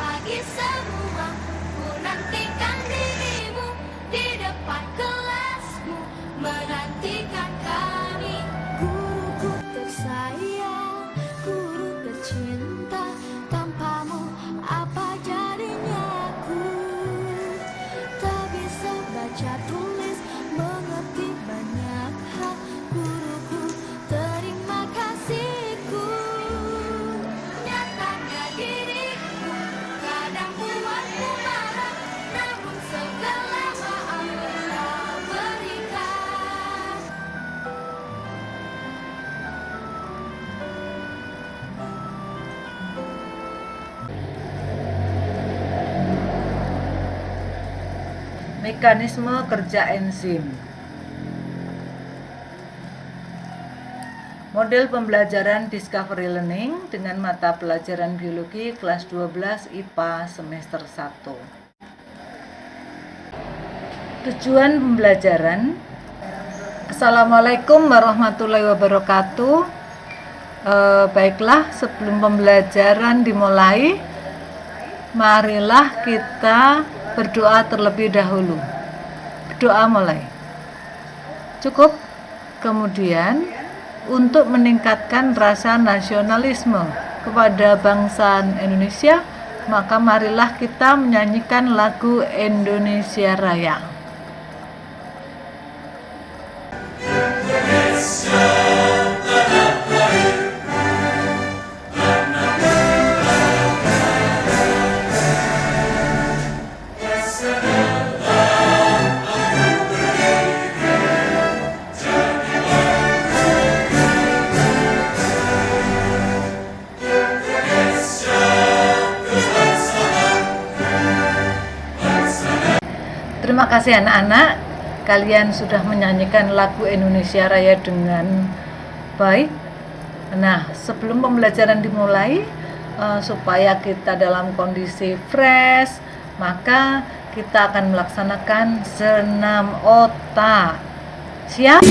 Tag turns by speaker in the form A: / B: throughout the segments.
A: pagi semua, ku nantikan dirimu di depan kelasmu, menantikan kami. Guruku tersayang, guru tercinta, tanpamu apa jadinya aku? Tak bisa baca tulis, mengerti banyak hal. Guruku, terima kasihku. Nyatanya diriku kadang buatku marah, namun segala maaf kau berikan.
B: Mekanisme kerja enzim. Model pembelajaran Discovery Learning dengan mata pelajaran biologi kelas 12 IPA semester 1. Tujuan pembelajaran. Assalamualaikum warahmatullahi wabarakatuh. Baiklah, sebelum pembelajaran dimulai, marilah kita berdoa terlebih dahulu. Berdoa mulai. Cukup. Kemudian untuk meningkatkan rasa nasionalisme kepada bangsa Indonesia, maka marilah kita menyanyikan lagu Indonesia Raya. Terima kasih anak-anak, kalian sudah menyanyikan lagu Indonesia Raya dengan baik. Nah, sebelum pembelajaran dimulai, supaya kita dalam kondisi fresh, maka kita akan melaksanakan senam otak. Siap?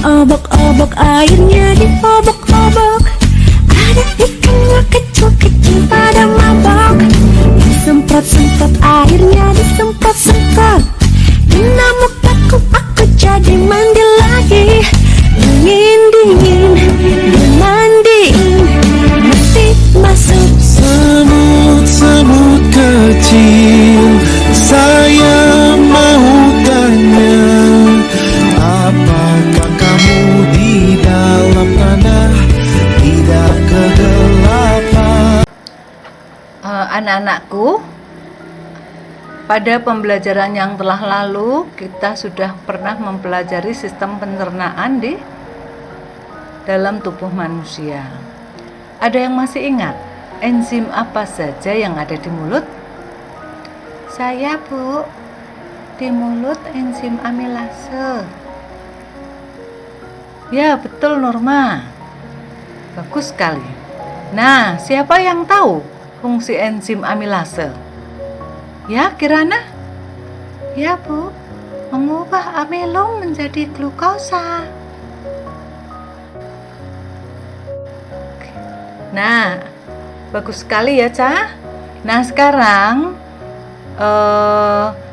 C: Obok-obok airnya diobok-obok, ada ikannya kecil-kecil pada mabok. Disemprot-semprot airnya disemprot-semprot, kena mukaku aku jadi mandi lagi. Dingin-dingin dimandiin, mesti masuk
D: semut-semut kecil. Saya mau tanya, apakah kamu di dalam tanah tidak kegelapan?
B: Anak-anakku, pada pembelajaran yang telah lalu kita sudah pernah mempelajari sistem pencernaan di dalam tubuh manusia. Ada yang masih ingat enzim apa saja yang ada di mulut? Saya, Bu, di mulut enzim amilase. Ya, betul Norma. Bagus sekali. Nah, siapa yang tahu fungsi enzim amilase? Ya, Kirana? Ya, Bu, mengubah amilum menjadi glukosa. Nah, bagus sekali ya, Ca. Nah, sekarang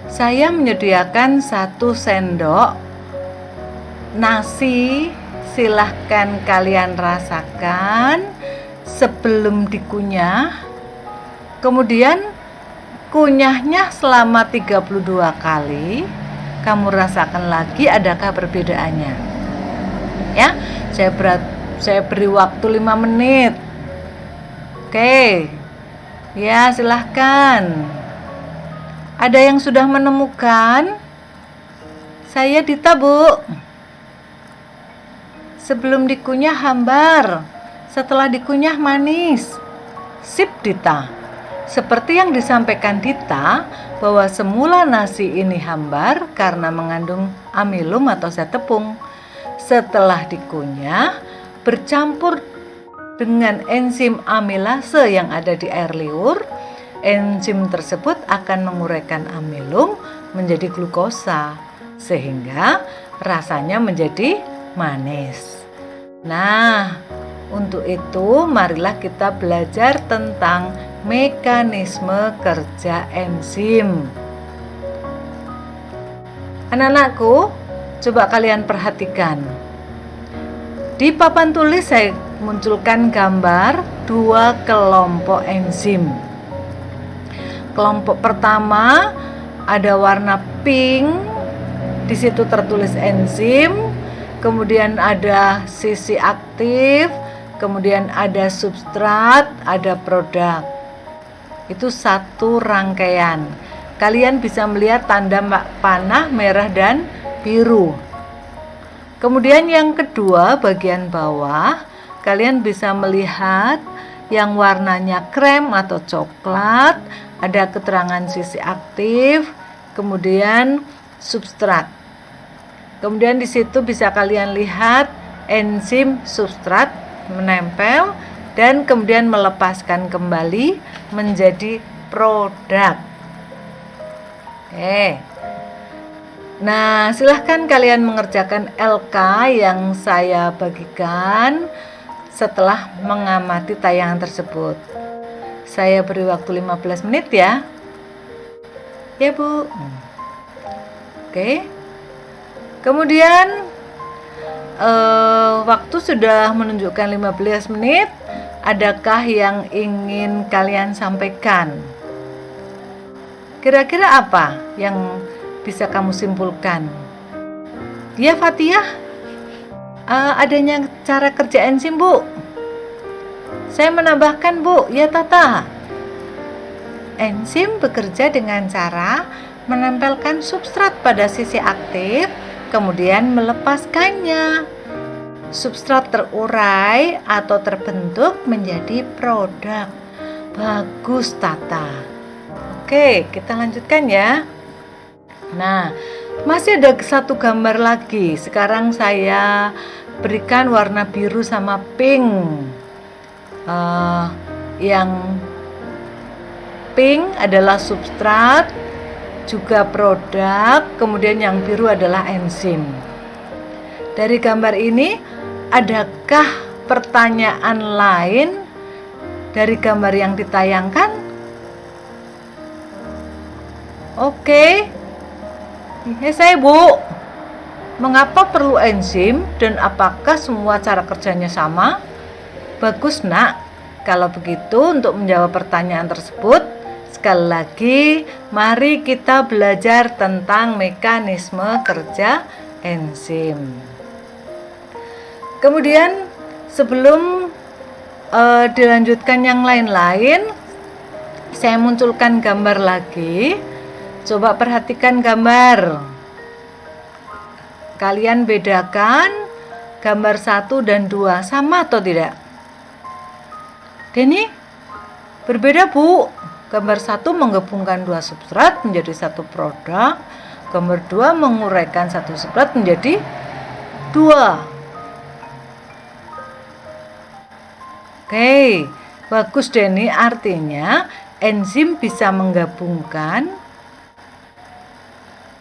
B: saya menyediakan 1 sendok nasi. Silahkan kalian rasakan sebelum dikunyah. Kemudian kunyahnya selama 32 kali. Kamu rasakan lagi adakah perbedaannya. Ya, saya beri waktu 5 menit. Oke. Ya, silahkan. Ada yang sudah menemukan? Saya Dita, Bu. Sebelum dikunyah hambar, setelah dikunyah manis. Sip, Dita. Seperti yang disampaikan Dita, bahwa semula nasi ini hambar karena mengandung amilum atau zat tepung. Setelah dikunyah, bercampur dengan enzim amilase yang ada di air liur. Enzim tersebut akan menguraikan amilum menjadi glukosa, sehingga rasanya menjadi manis. Nah, Untuk itu, marilah kita belajar tentang mekanisme kerja enzim. Anak-anakku, coba kalian perhatikan. Di papan tulis saya munculkan gambar 2 kelompok enzim. Kelompok pertama ada warna pink, di situ tertulis enzim, kemudian ada sisi aktif, kemudian ada substrat, ada produk. Itu satu rangkaian. Kalian bisa melihat tanda panah merah dan biru. Kemudian yang kedua, bagian bawah, kalian bisa melihat yang warnanya krem atau coklat, ada keterangan sisi aktif, kemudian substrat. Kemudian di situ bisa kalian lihat enzim substrat menempel dan kemudian melepaskan kembali menjadi produk. Nah, silahkan kalian mengerjakan LK yang saya bagikan setelah mengamati tayangan tersebut. Saya beri waktu 15 menit ya. Ya, Bu. Oke. Kemudian waktu sudah menunjukkan 15 menit. Adakah yang ingin kalian sampaikan? Kira-kira apa yang bisa kamu simpulkan? Ya, Fathia, adanya cara kerja enzim, Bu. Saya menambahkan, Bu. Ya, Tata. Enzim bekerja dengan cara menempelkan substrat pada sisi aktif, kemudian melepaskannya. Substrat terurai atau terbentuk menjadi produk. Bagus, Tata. Oke, kita lanjutkan ya. Nah, masih ada satu gambar lagi. Sekarang saya berikan warna biru sama pink. Yang pink adalah substrat, juga produk, kemudian yang biru adalah enzim. Dari gambar ini, adakah pertanyaan lain dari gambar yang ditayangkan? Oke. Ya, saya, Bu. Mengapa perlu enzim dan apakah semua cara kerjanya sama? Bagus, Nak. Kalau begitu, untuk menjawab pertanyaan tersebut, sekali lagi, mari kita belajar tentang mekanisme kerja enzim. Kemudian, sebelum dilanjutkan yang lain-lain, saya munculkan gambar lagi. Coba perhatikan gambar. Kalian bedakan gambar 1 dan 2 sama atau tidak? Denny, berbeda, Bu. Gambar 1 menggabungkan 2 substrat menjadi satu produk. Gambar 2 menguraikan 1 substrat menjadi 2. Oke, bagus, Denny. Artinya enzim bisa menggabungkan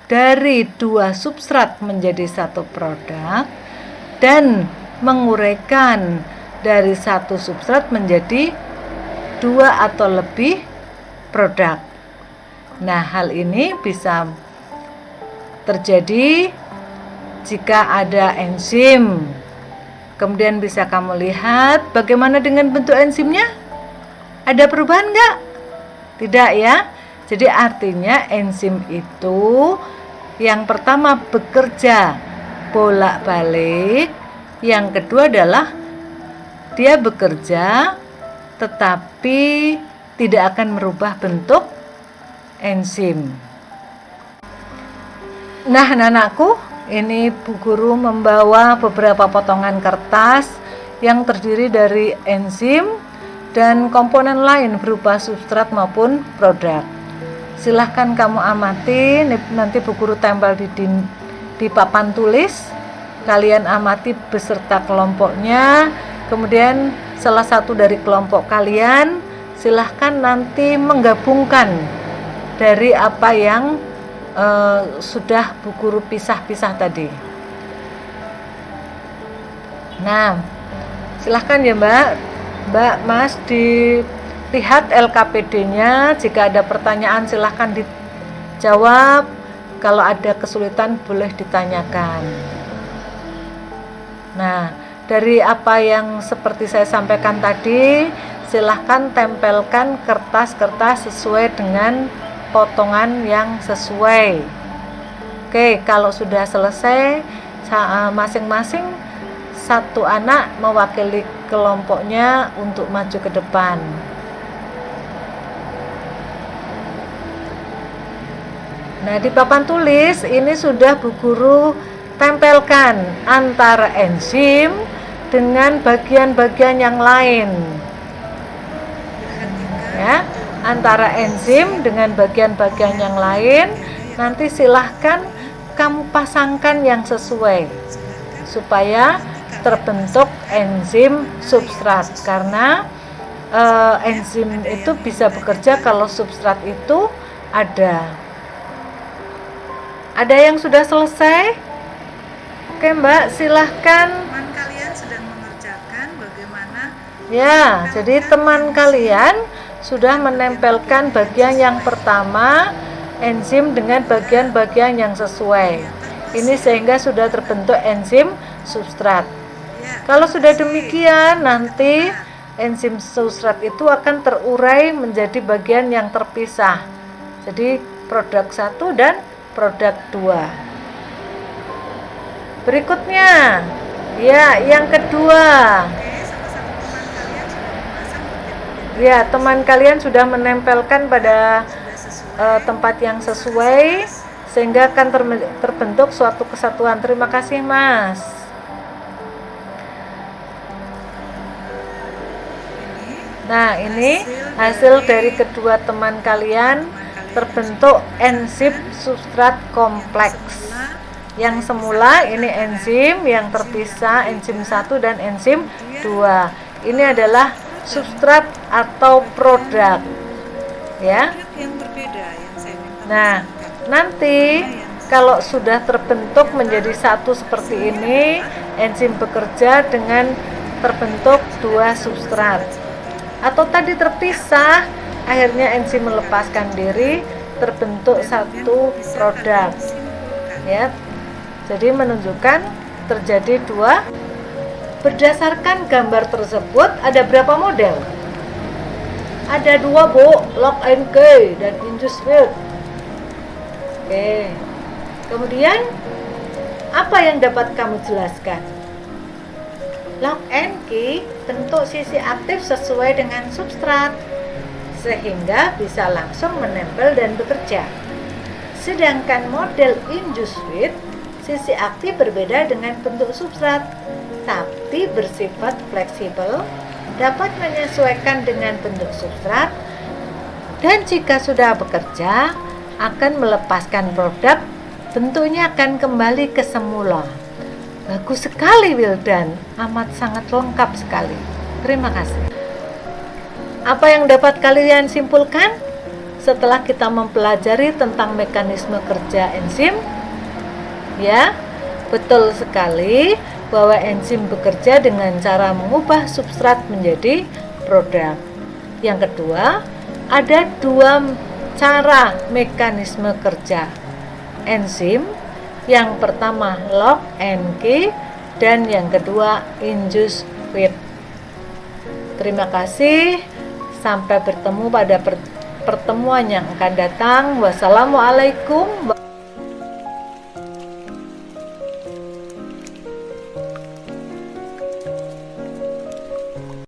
B: dari 2 substrat menjadi satu produk dan menguraikan dari 1 substrat menjadi 2 atau lebih produk. Nah, hal ini bisa terjadi jika ada enzim. Kemudian bisa kamu lihat bagaimana dengan bentuk enzimnya? Ada perubahan enggak? Tidak ya. Jadi artinya enzim itu yang pertama bekerja bolak-balik, yang kedua adalah dia bekerja tetapi tidak akan merubah bentuk enzim. Nah, anak-anakku, ini Bu Guru membawa beberapa potongan kertas yang terdiri dari enzim dan komponen lain berupa substrat maupun produk. Silahkan kamu amati, nanti Bu Guru tempel di papan tulis. Kalian amati beserta kelompoknya. Kemudian salah satu dari kelompok kalian silahkan nanti menggabungkan dari apa yang sudah Bu Guru pisah-pisah tadi. Nah, Silahkan ya Mbak Mas dilihat LKPD-nya. Jika ada pertanyaan silahkan dijawab. Kalau ada kesulitan boleh ditanyakan. Nah, dari apa yang seperti saya sampaikan tadi, silahkan tempelkan kertas-kertas sesuai dengan potongan yang sesuai. Oke, kalau sudah selesai, masing-masing satu anak mewakili kelompoknya untuk maju ke depan. Nah, di papan tulis ini sudah Bu Guru tempelkan antara enzim dengan bagian-bagian yang lain. Ya, antara enzim dengan bagian-bagian yang lain. Nanti silahkan kamu pasangkan yang sesuai supaya terbentuk enzim substrat, karena enzim itu bisa bekerja kalau substrat itu ada. Ada yang sudah selesai? Oke Mbak, silahkan.
E: Teman kalian sedang mengerjakan bagaimana?
B: Ya, jadi teman kalian sudah menempelkan bagian yang pertama enzim dengan bagian-bagian yang sesuai. Ini sehingga sudah terbentuk enzim substrat. Kalau sudah demikian, nanti enzim substrat itu akan terurai menjadi bagian yang terpisah. Jadi produk 1 dan produk 2. Berikutnya, ya, yang kedua. Ya, teman kalian sudah menempelkan pada tempat yang sesuai sehingga akan terbentuk suatu kesatuan. Terima kasih, Mas. Nah, ini hasil dari kedua teman kalian, terbentuk enzim substrat kompleks. Yang semula ini enzim yang terpisah, enzim 1 dan enzim 2. Ini adalah substrat atau produk. Ya.
E: Yang berbeda yang saya minta.
B: Nah, nanti kalau sudah terbentuk menjadi satu seperti ini, enzim bekerja dengan terbentuk 2 substrat. Atau tadi terpisah, akhirnya enzim melepaskan diri, terbentuk satu produk. Ya. Jadi menunjukkan terjadi 2. Berdasarkan gambar tersebut ada berapa model? Ada 2, Bu, Log and Key dan induced field. Oke. Kemudian apa yang dapat kamu jelaskan? Log and Key bentuk sisi aktif sesuai dengan substrat sehingga bisa langsung menempel dan bekerja. Sedangkan model induced field sisi aktif berbeda dengan bentuk substrat, tapi bersifat fleksibel, dapat menyesuaikan dengan bentuk substrat, dan jika sudah bekerja, akan melepaskan produk, bentuknya akan kembali ke semula. Bagus sekali, Wildan, amat sangat lengkap sekali. Terima kasih. Apa yang dapat kalian simpulkan setelah kita mempelajari tentang mekanisme kerja enzim? Ya, betul sekali bahwa enzim bekerja dengan cara mengubah substrat menjadi produk. Yang kedua, ada 2 cara mekanisme kerja enzim. Yang pertama Log and Key dan yang kedua induced field. Terima kasih. Sampai bertemu pada pertemuan yang akan datang. Wassalamualaikum.